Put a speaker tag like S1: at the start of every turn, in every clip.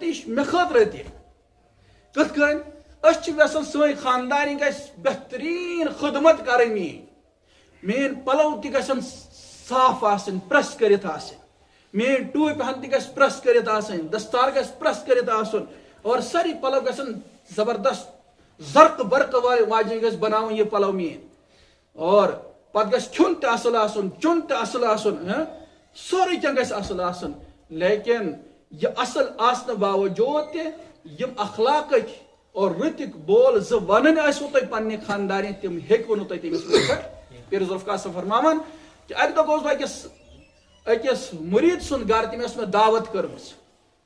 S1: تی مے خاطر تی کت کن اس ویسن سن خاندانی گھس بہترین خدمت کریں مین پلو تی گھن صاف آسن پریس کرت آسن مین ٹوپ ہن تی گھس پریس کرت آسن دستار گھس پریس کرت آسن اور ساری پلو گھن زبردست زرق برق واجن گھس بناون یہ پلو مین اور پتہ گھس کھیون تہ اصل آسن چون تہ اصل آسن سورے کینٛہہ گھس اصل آسن لیکن یہ اصل آسنہ باوجود تہ یم اخلاقک اور رتک بول ز ونن آسو تہ پنہ خاندانی تم ہیکو نہ تہ تمس پٮ۪ٹھ پیر ذوالفقار صٲب فرماوان کہ اکہ دۄہ گوس بہ أکِس مرید سُنٛد گھر تٔمۍ ٲس مےٚ دعوت کٔرمٕژ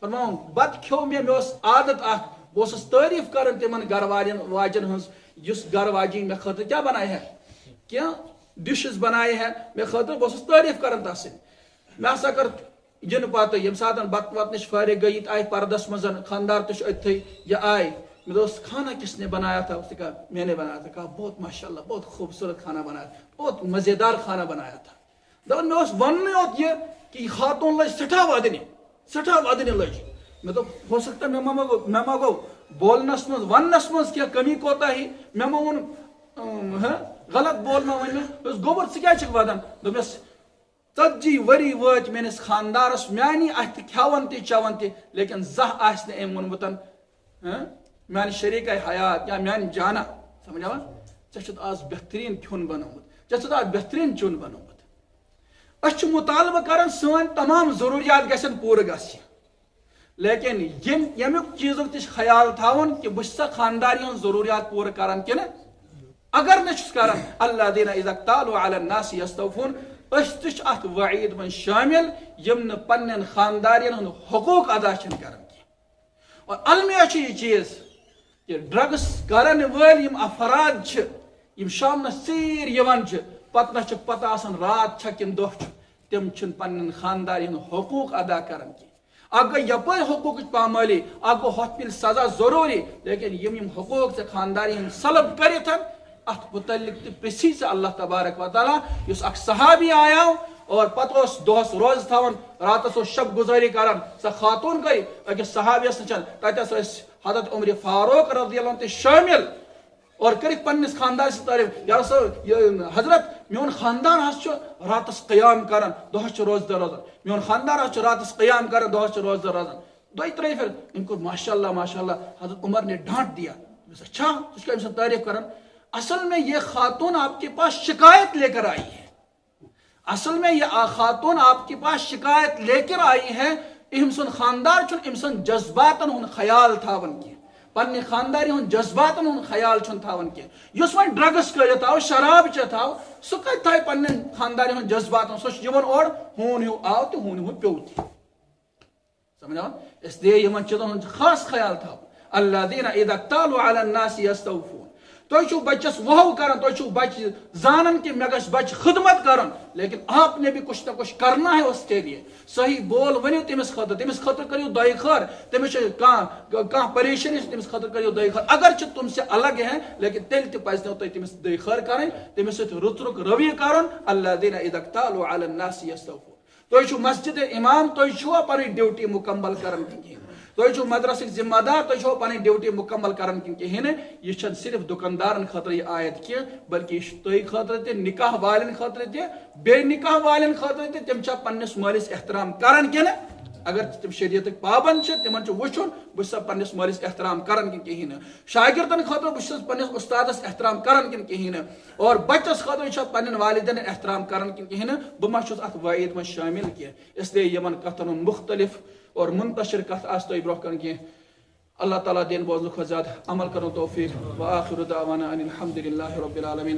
S1: فرماوُن بتہٕ کھیوٚو مےٚ اوس عادت اکھ بہٕ اوسُس تعریٖف کران تِمن گھر والٮ۪ن واجٮ۪ن ہٕنٛز یُس گھر واجِنۍ مےٚ خٲطرٕ کیٛاہ بنایہِ ہے کینٛہہ ڈِشز بنایہِ ہے مےٚ خٲطرٕ بہٕ اوسُس تعریٖف کران تتھ سۭتۍ مےٚ ہسا کٔر ینہٕ پتہٕ ییٚمہِ ساتہٕ بتہٕ وتہٕ نِش فارغ گٔے یِتہِ آیہِ پردس منٛز خاندار تہِ چھُ أتتھٕے یہِ آیہِ میں دوست کھانا کس نے بنایا تھا اس نے کہا میں نے بنایا تھا کہا بہت ماشاءاللہ بہت خوبصورت کھانا بنایا بہت مزیدار کھانا بنایا تھا دپان میں اس ون یوت یہ کہ خاتون لج سٹھا ودنہِ لج میں تو ہو سکتا ہے میں ما گو بولنس مز وننس مز کیا کمی کوتاہی میں ما ون غلط بولنا ون میں گوبر ژٕ کیٛازِ چھکھ ودان دوٚپمس 40 ؤری وٲتۍ میٲنِس خاندارس میانی اتھِ کھٮ۪وان تہِ چٮ۪وان تہِ لیکن زانٛہہ آسہِ نہٕ أمۍ ووٚنمُت میانہِ شریٖکے حیات یا میانہِ جانا سمجھاوا ژےٚ چھُتھ آز بہتریٖن کھیوٚن بنومُت ژےٚ چھُتھ آز بہتریٖن چیوٚن بنومُت أسۍ چھِ مطالبہٕ کران سٲنۍ تمام ضروٗریات گژھن پوٗرٕ گژھٕنۍ لیکن ییٚمیُک چیٖزُک تہِ چھُ خیال تھاوُن کہِ بہٕ چھُ سا خانداری ہٕنٛز ضروٗریات پوٗرٕ کران کِنہٕ اگر نہٕ چھُس کران الذین اذا اکتالوا علی الناس یستوفون أسۍ تہِ چھِ اتھ وعیٖد منٛز شٲمِل یِم نہٕ پننٮ۪ن خاندارین ہُنٛد حقوٗق ادا چھِنہٕ کران کینٛہہ اور المیہ چھُ یہِ چیٖز کہ ڈرگس کرن وٲلۍ یِم افراد چھِ یِم شامنس ژیٖرۍ یِوان چھِ پتہٕ نہ چھکھ پتہ آسان رات چھا کِنہٕ دۄہ چھُ تِم چھِنہٕ پننٮ۪ن خاندارین ہُنٛد حقوٗق ادا کران کینٛہہ اکھ گٔے یپٲرۍ حقوٗقٕچ پامٲلی اکھ گوٚو ہۄتھ مِلہِ سزا ضروٗری لیکن یِم حقوٗق ژےٚ خانداری ہٕنٛدۍ سلب کٔرِتھ اتھ متعلق تہِ پرژھی ژٕ اللہ تبارک و تعالیٰ یُس اکھ صحابی آیاو اور پتہٕ اوس دۄہس روزٕ تھاوان راتس اوس شب گزٲری کران سۄ خاتوٗن گٔے أکِس صحابیس نِش تتٮ۪س ٲسۍ حضرت عمر فاروق رضی اللہ عنہ تہِ شٲمِل اور کٔرِکھ پننِس خاندار سٕنٛز تعریٖف یا سا حضرت میون خاندار حظ چھُ راتس قیام کران دۄہس چھُ روزدر روزان میون خاندار حظ چھُ راتس قیام کران دۄہس چھُ روزدر روزان دۄیہِ ترٛیٚیہِ پھِرِ أمۍ کوٚر ماشاء اللہ حضرت عمر نے ڈانٹ دیا اچھا ژٕ چھُکھ أمۍ سٕنٛز تعریٖف کران اصل میں یہ خاتون آپ کے پاس شکایت لے کر آئی ہے اصل میں یہ خاتون آپ کے پاس شکایت لے کر آئی ہے ام سن خاندار چھن ام سن جذباتن ہن خیال تھاون کی پنہ خانداری ہن جذباتن ہن خیال چھن تھاون کی یس وۄنۍ ڈرگس کٔرِتھ آو شراب چٮ۪تھ آو سُہ کتہِ تھایہِ پننٮ۪ن خانداری ہن جذباتن سُہ چھُ یِوان اورٕ ہوٗن ہیوٗ آو تہٕ ہوٗنۍ ہیوٗ پیوٚو تہِ سمجھاوان اسلیے یِمن چیٖزن ہُنٛد خاص خیال تھاوُن الذین اذا اکتالوا علی الناس یستوفون تُہۍ چھُو بچس وہو کران تُہۍ چھُو بچہ زانان کہ مےٚ گژھِ بچہ خدمت کرن لیکن آپ نے بھی کچھ نہ کچھ کرنا ہے اس کے لیے صحیح بول ؤنِو تٔمِس خٲطرٕ کٔرِو دۄیہِ خٲر تٔمِس چھِ کانٛہہ پریشٲنی چھِ تٔمِس خٲطرٕ کٔرِو دۄیہِ خٲر اگر چھِ تم سے الگ ہیں لیکن تیٚلہِ تہِ پزنو تۄہہِ تٔمِس دۄیہِ خٲر کرٕنۍ تٔمِس سۭتۍ رُت رویہِ کرُن الذین اذا اکتالوا علی الناس یستوفون تُہۍ چھُو مسجد امام تُہۍ چھُوا پنٕنۍ ڈیوٹی مکمل کران کِہیٖنۍ تُہۍ چھُو مدرسٕکۍ ذمہ دار تُہۍ چھُوا پنٕنۍ ڈیوٹی مکمل کران کِہیٖنۍ نہٕ یہِ چھنہٕ صرف دُکاندارن خٲطرٕ یہِ آیت کینٛہہ بلکہِ یہِ چھُ تُہۍ خٲطرٕ تہِ نکاح والٮ۪ن خٲطرٕ تہِ بیٚیہِ نکاح والٮ۪ن خٲطرٕ تہِ تِم چھا پننِس مٲلِس احترام کران کِنہٕ اگر تِم شریعتٕکۍ پابنٛد چھِ تِمن چھُ وٕچھُن بہٕ چھُسا پننِس مٲلِس احترام کران کِنہٕ کِہیٖنۍ نہٕ شاگردن خٲطرٕ بہٕ چھُس پننِس استادس احترام کران کِنہٕ کِہیٖنۍ نہٕ اور بچس خٲطرٕ چھا پننٮ۪ن والدینن احترام کران کِنہٕ کِہیٖنۍ نہٕ بہٕ ما چھُس اتھ وعیٖد منٛز شٲمِل کینٛہہ اسلیے یِمن کتھن ہُنٛد مختلف اور منتشر کتھ آسہِ تۄہہِ برونٛہہ کن کینٛہہ اللہ تعالیٰ دین بوزنہٕ کھۄتہٕ زیادٕ عمل کرن توفیق وآخر دعوانا ان الحمد للہ رب العالمین.